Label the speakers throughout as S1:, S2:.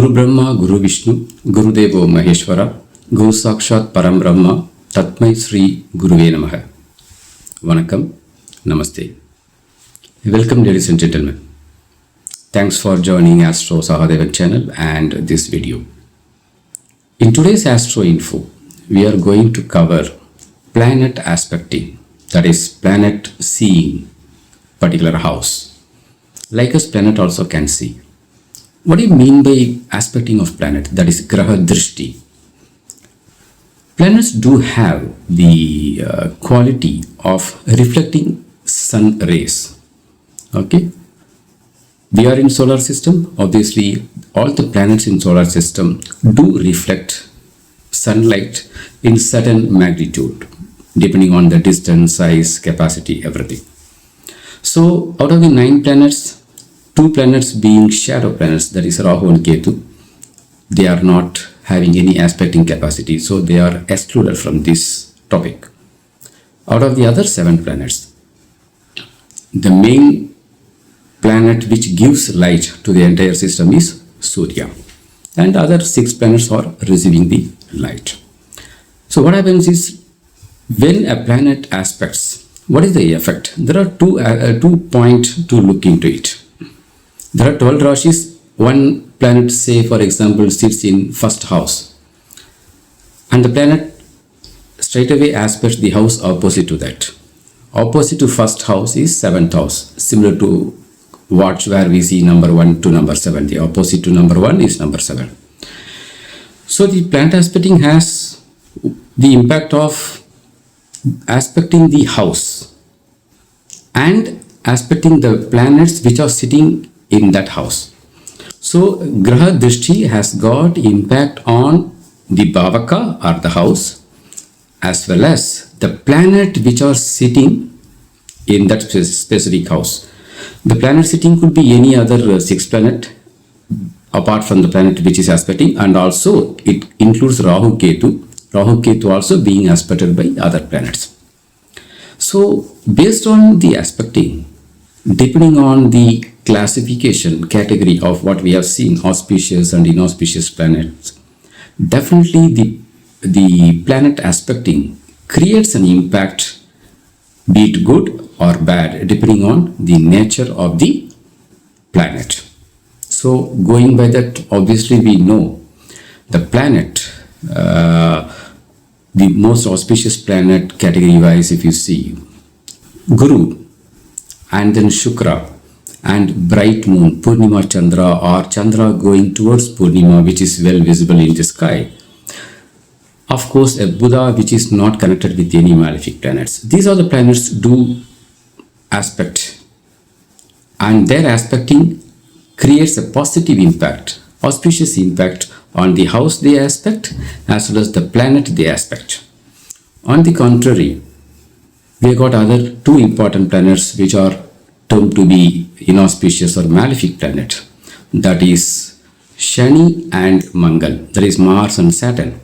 S1: Guru Brahma, Guru Vishnu, Guru Devo Maheshwara, Guru Sakshat Param Brahma, Tatmai Sri Guruve Namaha. Vanakkam, Namaste. Welcome ladies and gentlemen. Thanks for joining Astro Sahadevan channel and this video. In today's Astro Info, we are going to cover planet aspecting, that is planet seeing particular house. Like us, planet also can see. What do you mean by aspecting of planet? That is Graha Drishti. Planets do have the quality of reflecting sun rays. Okay. We are in solar system. Obviously, all the planets in solar system do reflect sunlight in certain magnitude, depending on the distance, size, capacity, everything. So, out of the 9 planets, 2 planets being shadow planets, that is Rahu and Ketu, they are not having any aspecting capacity, so they are excluded from this topic. Out of the other 7 planets, the main planet which gives light to the entire system is Surya, and other 6 planets are receiving the light. So what happens is, when a planet aspects, what is the effect? There are two points to look into it. There are 12 Rashis. One planet, say for example, sits in first house, and the planet straight away aspects the house opposite to that. Opposite to first house is 7th house, similar to where we see number 1 to number 7. The opposite to number 1 is number 7. So the planet aspecting has the impact of aspecting the house and aspecting the planets which are sitting in that house. So Graha Drishti has got impact on the Bhavaka or the house, as well as the planet which are sitting in that specific house. The planet sitting could be any other 6 planet apart from the planet which is aspecting, and also it includes Rahu Ketu. Rahu Ketu also being aspected by other planets. So based on the aspecting, depending on the classification category of what we have seen, auspicious and inauspicious planets, definitely the planet aspecting creates an impact, be it good or bad, depending on the nature of the planet. So going by that, obviously we know the planet, the most auspicious planet category wise, if you see Guru and then Shukra and bright moon, Purnima Chandra, or Chandra going towards Purnima, which is well visible in the sky. Of course, a Buddha which is not connected with any malefic planets. These are the planets do aspect, and their aspecting creates a positive impact, auspicious impact on the house they aspect as well as the planet they aspect. On the contrary, we have got other 2 important planets which are termed to be inauspicious or malefic planet, that is Shani and Mangal, that is Mars and Saturn.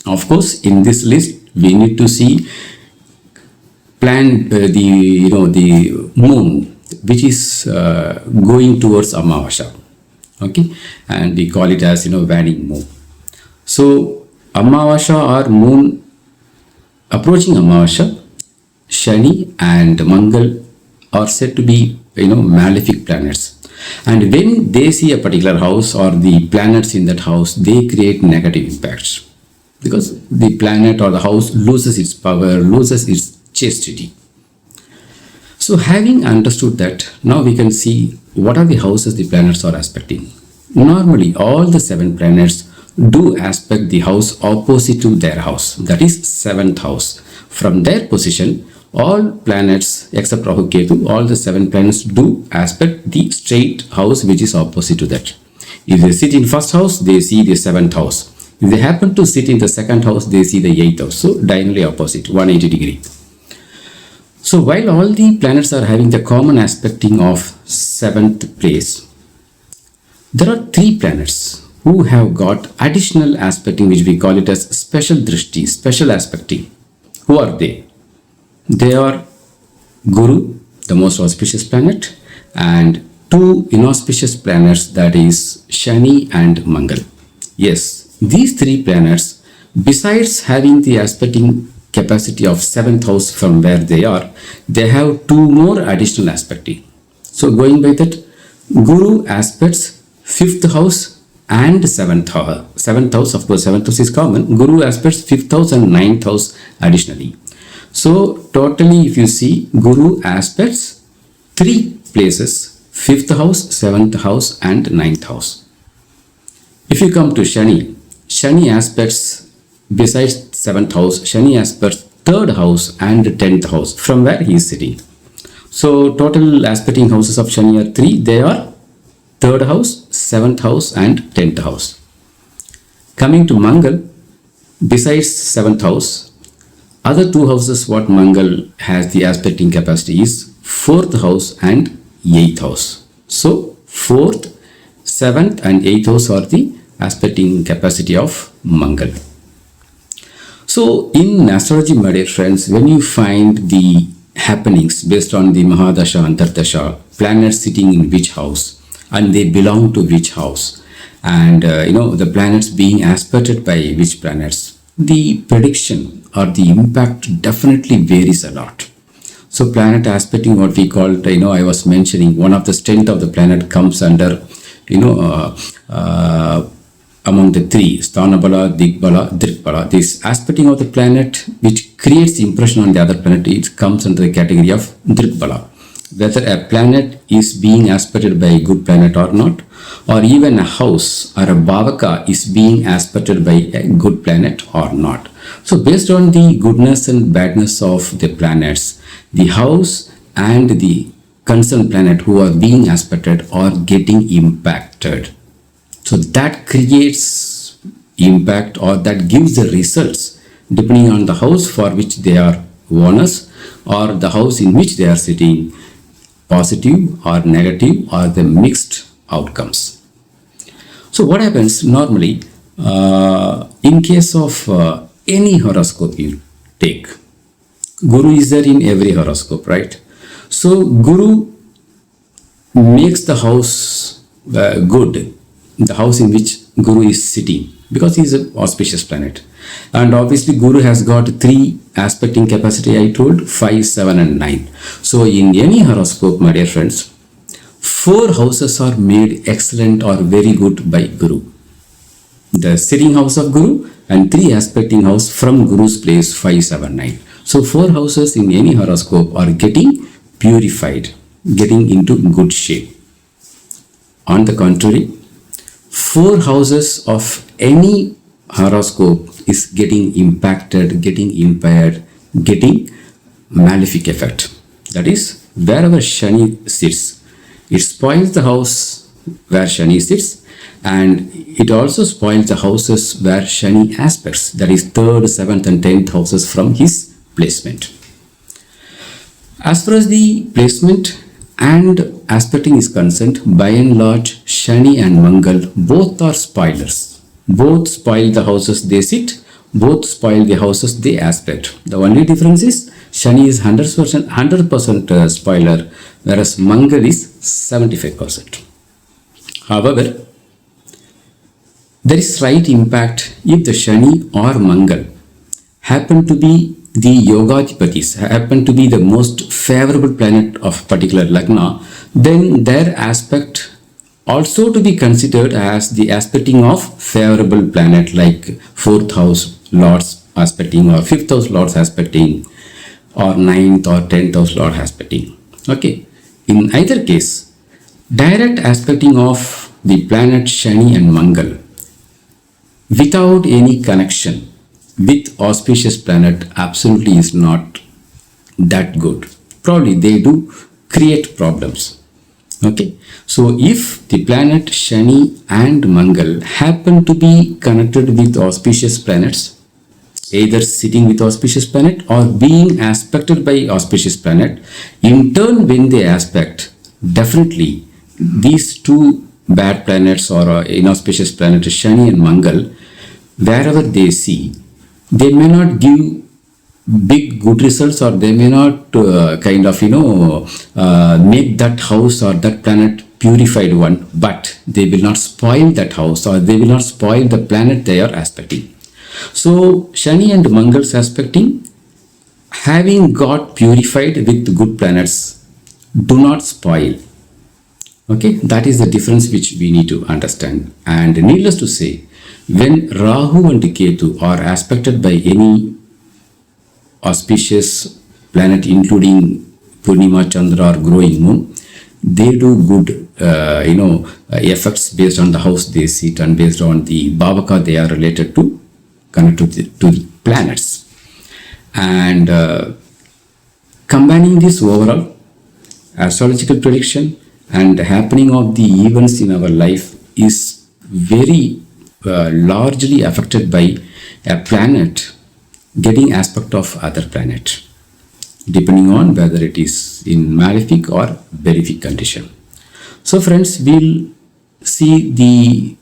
S1: Of course, in this list we need to see the moon which is going towards Amavasya, okay, and we call it as waning moon. So Amavasya or moon approaching Amavasya, Shani and Mangal are said to be malefic planets, and when they see a particular house or the planets in that house, they create negative impacts, because the planet or the house loses its power, loses its chastity. So having understood that, now we can see what are the houses the planets are aspecting. Normally all the 7 planets do aspect the house opposite to their house, that is 7th house. From their position, all planets except Rahu Ketu, all the 7 planets do aspect the straight house which is opposite to that. If they sit in first house, they see the 7th house. If they happen to sit in the 2nd house, they see the 8th house. So diagonally opposite, 180 degree. So while all the planets are having the common aspecting of 7th place, there are 3 planets who have got additional aspecting, which we call it as special drishti, special aspecting. Who are they? They are Guru, the most auspicious planet, and two inauspicious planets, that is Shani and Mangal. Yes, these three planets, besides having the aspecting capacity of 7th house from where they have two more additional aspecting. So going by that, Guru aspects 5th house and 7th house. 7th house, of course, 7th house is common. Guru aspects 5th house and 9th house additionally. So totally, if you see, Guru aspects three places: 5th house, 7th house and 9th house. If you come to Shani, Shani aspects, besides 7th house, Shani aspects 3rd house and 10th house from where he is sitting. So total aspecting houses of Shani are three. They are 3rd house, 7th house and 10th house. Coming to Mangal, besides 7th house, other two houses what Mangal has the aspecting capacity is 4th house and 8th house. So 4th, 7th and 8th house are the aspecting capacity of Mangal. So in astrology, my dear friends, when you find the happenings based on the Mahadasha, Antardasha, planets sitting in which house and they belong to which house, and the planets being aspected by which planets, the prediction or the impact definitely varies a lot. So planet aspecting, what we call, I was mentioning, one of the strength of the planet comes under, among the three, Sthanabala, Digbala, Drikbala. This aspecting of the planet which creates the impression on the other planet, it comes under the category of Drikbala. Whether a planet is being aspected by a good planet or not, or even a house or a Bhavaka is being aspected by a good planet or not. So based on the goodness and badness of the planets, the house and the concerned planet who are being aspected are getting impacted. So that creates impact, or that gives the results depending on the house for which they are owners or the house in which they are sitting, positive or negative or the mixed outcomes. So what happens normally in case of any horoscope you take, Guru is there in every horoscope, right? So Guru makes the house good, the house in which Guru is sitting, because he is an auspicious planet. And obviously Guru has got three aspecting capacity, I told, 5, 7 and 9. So in any horoscope, my dear friends, 4 houses are made excellent or very good by Guru. The sitting house of Guru and 3 aspecting house from Guru's place, 5, 7, 9. So 4 houses in any horoscope are getting purified, getting into good shape. On the contrary, 4 houses of any horoscope is getting impacted, getting impaired, getting malefic effect. That is, wherever Shani sits, it spoils the house where Shani sits, and it also spoils the houses where Shani aspects, that is 3rd, 7th and 10th houses from his placement. As far as the placement and aspecting is concerned, by and large, Shani and Mangal both are spoilers. Both spoil the houses they sit, both spoil the houses they aspect. The only difference is Shani is 100% spoiler, whereas Mangal is 75%. However, there is slight impact if the Shani or Mangal happen to be the Yogadhipatis, happen to be the most favorable planet of particular Lagna, then their aspect also to be considered as the aspecting of favorable planet, like 4th house lords aspecting or 5th house lords aspecting or 9th or 10th house lord aspecting. Okay, in either case, direct aspecting of the planet Shani and Mangal without any connection with auspicious planet absolutely is not that good. Probably they do create problems. Okay, so if the planet Shani and Mangal happen to be connected with auspicious planets, either sitting with auspicious planet or being aspected by auspicious planet, in turn when they aspect, definitely these two bad planets or inauspicious planets Shani and Mangal, wherever they see, they may not give big good results, or they may not make that house or that planet purified one, but they will not spoil that house, or they will not spoil the planet they are aspecting. So Shani and Mangal's aspecting, having got purified with good planets, do not spoil. Okay, that is the difference which we need to understand. And needless to say, when Rahu and Ketu are aspected by any auspicious planet, including Purnima, Chandra, or growing moon, they do good, effects based on the house they sit and based on the Bhavaka they are related to, connected to the planets. And combining this overall astrological prediction and happening of the events in our life is very largely affected by a planet getting aspect of other planet, depending on whether it is in malefic or benefic condition. So friends, we'll see the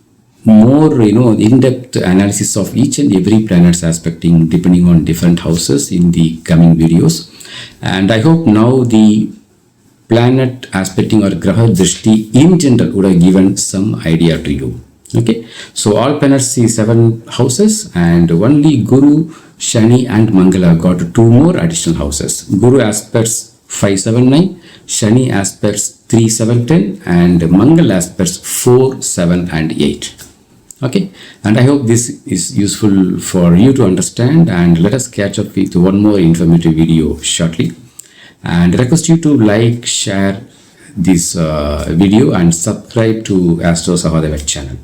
S1: more in-depth analysis of each and every planet's aspecting depending on different houses in the coming videos. And I hope now the planet aspecting or Graha Drishti in general would have given some idea to you. Okay, so all planets see 7 houses, and only Guru, Shani and Mangala got 2 more additional houses. Guru aspects 5, 7, 9, Shani aspects 3, 7, 10, and Mangal aspects 4, 7 and 8. Okay, and I hope this is useful for you to understand, and let us catch up with one more informative video shortly. And request you to like, share this video and subscribe to Astro Sahadevan channel.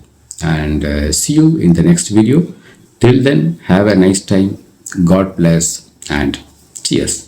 S1: And see you in the next video. Till then, have a nice time. God bless and cheers.